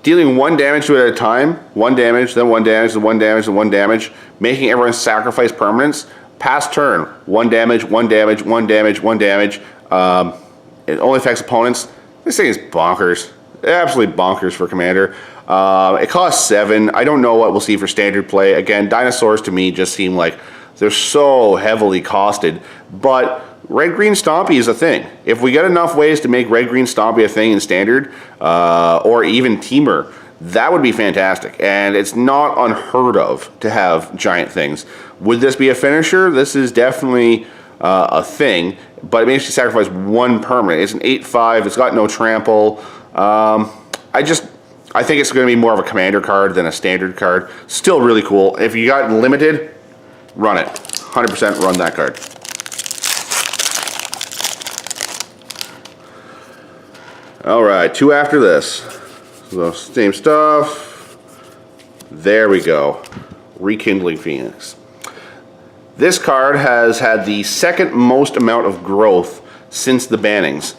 dealing 1 damage to it at a time, 1 damage, then 1 damage, then 1 damage, then 1 damage, making everyone sacrifice permanents. Pass turn, 1 damage, 1 damage, 1 damage, 1 damage. It only affects opponents. This thing is bonkers. Absolutely bonkers for Commander. It costs 7. I don't know what we'll see for standard play. Again, dinosaurs to me just seem like they're so heavily costed. But red-green Stompy is a thing. If we get enough ways to make red-green Stompy a thing in standard, or even Teamer, that would be fantastic. And it's not unheard of to have giant things. Would this be a finisher? This is definitely a thing, but it makes you sacrifice 1 permanent. It's an 8/5. It's got no trample. I think it's going to be more of a commander card than a standard card. Still really cool. If you got limited, run it. 100% run that card. All right, 2 after this. So same stuff. There we go. Rekindling Phoenix. This card has had the 2nd most amount of growth since the bannings.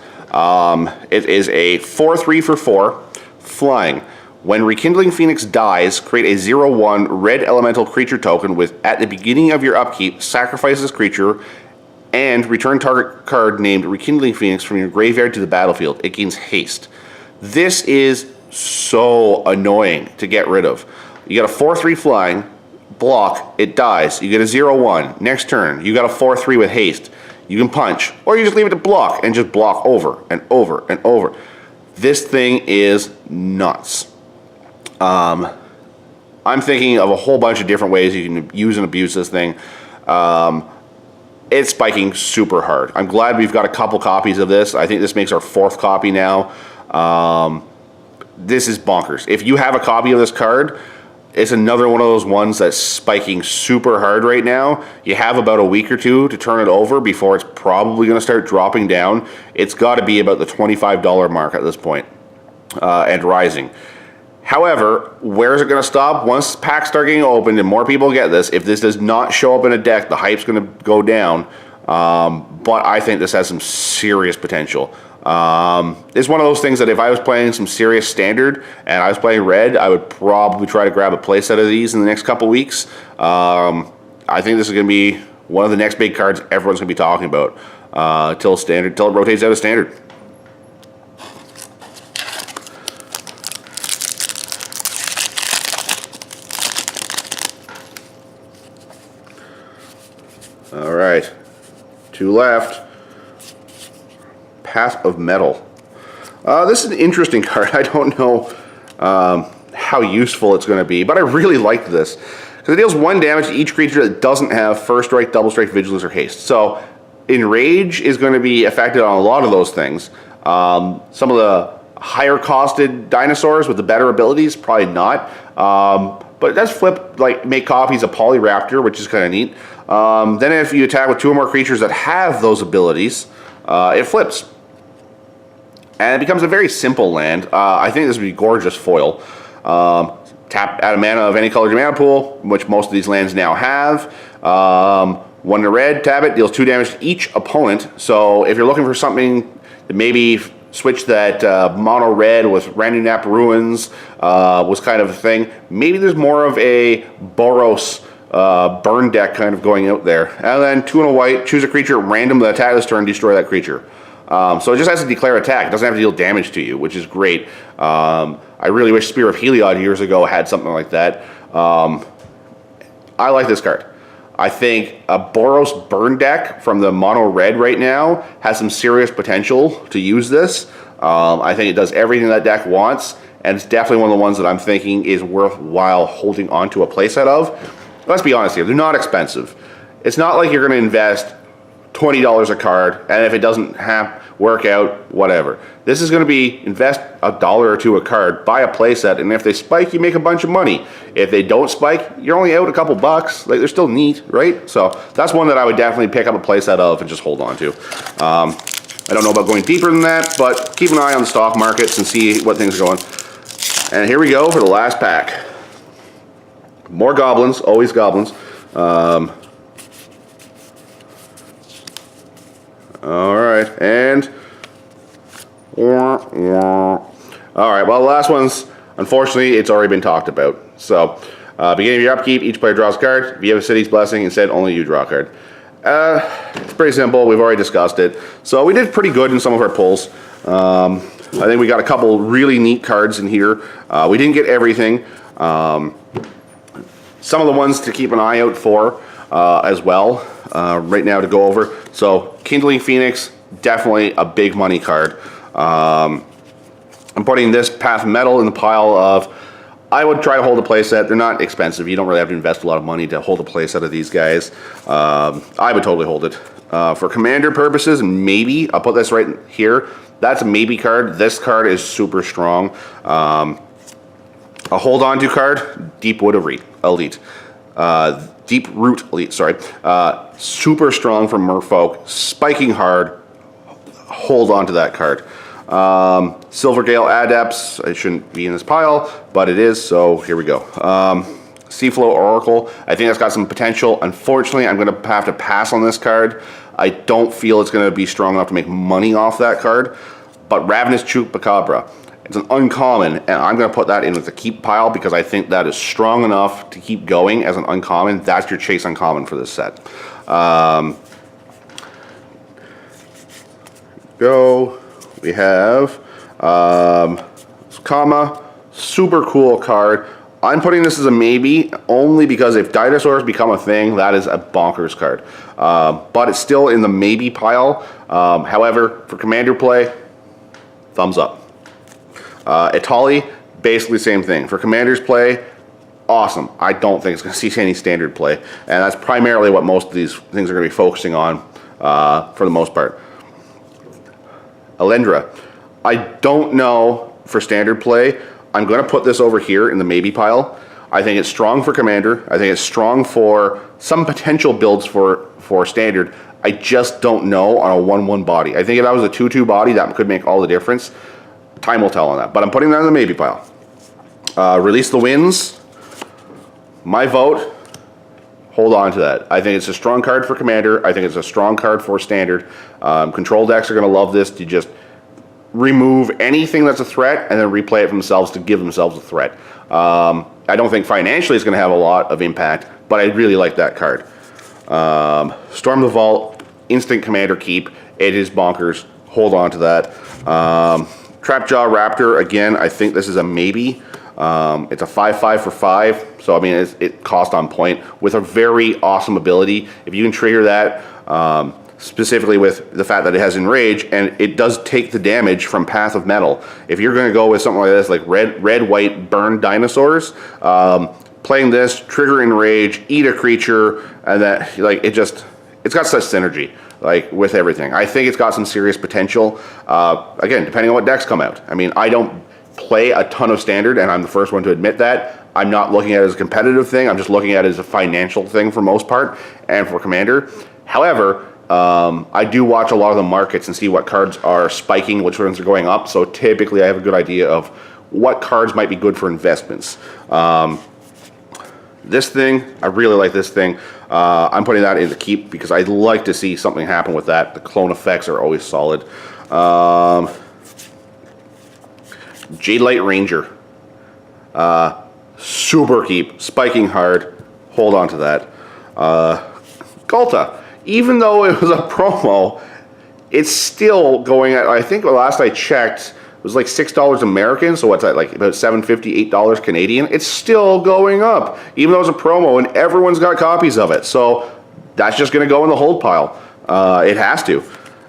It is a 4/3 for 4, flying. When Rekindling Phoenix dies, create a 0/1 red elemental creature token with, at the beginning of your upkeep, sacrifice this creature and return target card named Rekindling Phoenix from your graveyard to the battlefield. It gains haste. This is so annoying to get rid of. You got a 4/3 flying, block, it dies. You get a 0/1. Next turn, you got a 4/3 with haste. You can punch, or you just leave it to block and just block over and over and over. This thing is nuts. I'm thinking of a whole bunch of different ways you can use and abuse this thing. It's spiking super hard. I'm glad we've got a couple copies of this. I think this makes our 4th copy now. This is bonkers. If you have a copy of this card, it's another one of those ones that's spiking super hard right now. You have about a week or 2 to turn it over before it's probably going to start dropping down. It's got to be about the $25 mark at this point, and rising. However, where is it going to stop? Once packs start getting opened and more people get this, if this does not show up in a deck, the hype's going to go down. But I think this has some serious potential. It's one of those things that if I was playing some serious standard and I was playing red, I would probably try to grab a playset of these in the next couple weeks. I think this is going to be one of the next big cards everyone's going to be talking about till it rotates out of standard. All right, 2 left. Path of Metal. This is an interesting card. I don't know how useful it's going to be, but I really like this because it deals 1 damage to each creature that doesn't have First Strike, Double Strike, Vigilance, or Haste. So Enrage is going to be affected on a lot of those things. Some of the higher costed dinosaurs with the better abilities, probably not. But it does flip, like make copies of Polyraptor, which is kind of neat. Then if you attack with 2 or more creatures that have those abilities, it flips. And it becomes a very simple land. I think this would be gorgeous foil. Tap, add a mana of any color to your mana pool, which most of these lands now have. 1 to red, tap it, deals 2 damage to each opponent. So if you're looking for something that maybe switch that mono red with Random Nap Ruins was kind of a thing, maybe there's more of a Boros burn deck kind of going out there. And then 2 and a white, choose a creature at random that attack this turn, destroy that creature. So it just has to declare attack. It doesn't have to deal damage to you, which is great. I really wish Spear of Heliod years ago had something like that. I like this card. I think a Boros burn deck from the mono red right now has some serious potential to use this. I think it does everything that deck wants, and it's definitely one of the ones that I'm thinking is worthwhile holding onto a playset of. Let's be honest here, they're not expensive. It's not like you're going to invest $20 a card, and if it doesn't work out, whatever. This is going to be invest $1 or $2 a card, buy a playset, and if they spike, you make a bunch of money. If they don't spike, you're only out a couple bucks. Like, they're still neat, right? So that's one that I would definitely pick up a playset of and just hold on to. I don't know about going deeper than that, but keep an eye on the stock markets and see what things are going. And here we go for the last pack. More goblins, always goblins. All right, and all right. Well, the last one's Unfortunately, it's already been talked about. So, beginning of your upkeep, each player draws a card. If you have a City's Blessing, instead only you draw a card. It's pretty simple. We've already discussed it. So we did pretty good in some of our pulls. I think we got a couple really neat cards in here. We didn't get everything. Some of the ones to keep an eye out for as well right now to go over. So Kindling Phoenix, definitely a big money card. I'm putting this Path Metal in the pile of, I would try to hold a playset. They're not expensive. You don't really have to invest a lot of money to hold a playset of these guys. I would totally hold it. For commander purposes, maybe, I'll put this right here. That's a maybe card. This card is super strong. A hold on to card, Deep Wood Elite. Deep Root Elite, sorry. Super strong for Merfolk, spiking hard. Hold on to that card. Silvergale Adepts, it shouldn't be in this pile, but it is, so here we go. Seaflow Oracle, I think that's got some potential. Unfortunately, I'm going to have to pass on this card. I don't feel it's going to be strong enough to make money off that card. But Ravenous Chupacabra, it's an uncommon, and I'm going to put that in with the keep pile because I think that is strong enough to keep going as an uncommon. That's your chase uncommon for this set. We have Kama, super cool card. I'm putting this as a maybe only because if dinosaurs become a thing, that is a bonkers card. But it's still in the maybe pile. However, for commander play, thumbs up. Itali, basically the same thing. For commander's play, awesome. I don't think it's going to see any standard play. And that's primarily what most of these things are going to be focusing on for the most part. Alendra, I don't know for standard play. I'm going to put this over here in the maybe pile. I think it's strong for commander. I think it's strong for some potential builds for standard. I just don't know on a 1/1 body. I think if that was a 2/2 body, that could make all the difference. Time will tell on that. But I'm putting that in the maybe pile. Release the Winds. My vote, hold on to that. I think it's a strong card for commander. I think it's a strong card for standard. Control decks are going to love this to just remove anything that's a threat and then replay it for themselves to give themselves a threat. I don't think financially it's going to have a lot of impact, but I really like that card. Storm the Vault, instant commander keep. It is bonkers. Hold on to that. Trapjaw Raptor, again, I think this is a maybe. It's a 5/5 for 5, so I mean it cost on point with a very awesome ability. If you can trigger that, specifically with the fact that it has Enrage, and it does take the damage from Path of Metal. If you're going to go with something like this, like red, white, burn dinosaurs, playing this, trigger Enrage, eat a creature, and that like it's got such synergy like with everything. I think it's got some serious potential. Again, depending on what decks come out. I mean, I don't play a ton of standard, and I'm the first one to admit that. I'm not looking at it as a competitive thing. I'm just looking at it as a financial thing for most part, and for commander. However, I do watch a lot of the markets and see what cards are spiking, which ones are going up. So typically I have a good idea of what cards might be good for investments. This thing, I really like this thing. I'm putting that in the keep because I'd like to see something happen with that. The clone effects are always solid. Jade Light Ranger. Super keep, spiking hard. Hold on to that. Galta. Even though it was a promo, it's still going at, I think the last I checked, it was like $6 American, so what's that, like about $7.50, $8 Canadian? It's still going up, even though it's a promo and everyone's got copies of it. So that's just going to go in the hold pile. It has to.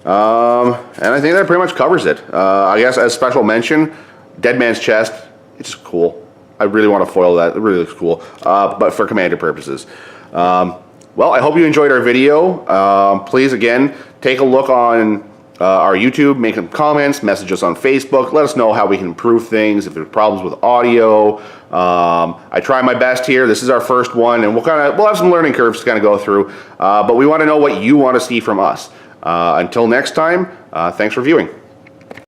And I think that pretty much covers it. I guess as special mention, Dead Man's Chest, it's cool. I really want to foil that. It really looks cool. But for commander purposes. Well, I hope you enjoyed our video. Please, again, take a look on our YouTube, make some comments, message us on Facebook. Let us know how we can improve things, if there's problems with audio. I try my best here. This is our first one, and we'll have some learning curves to kind of go through. But we want to know what you want to see from us. Until next time, thanks for viewing.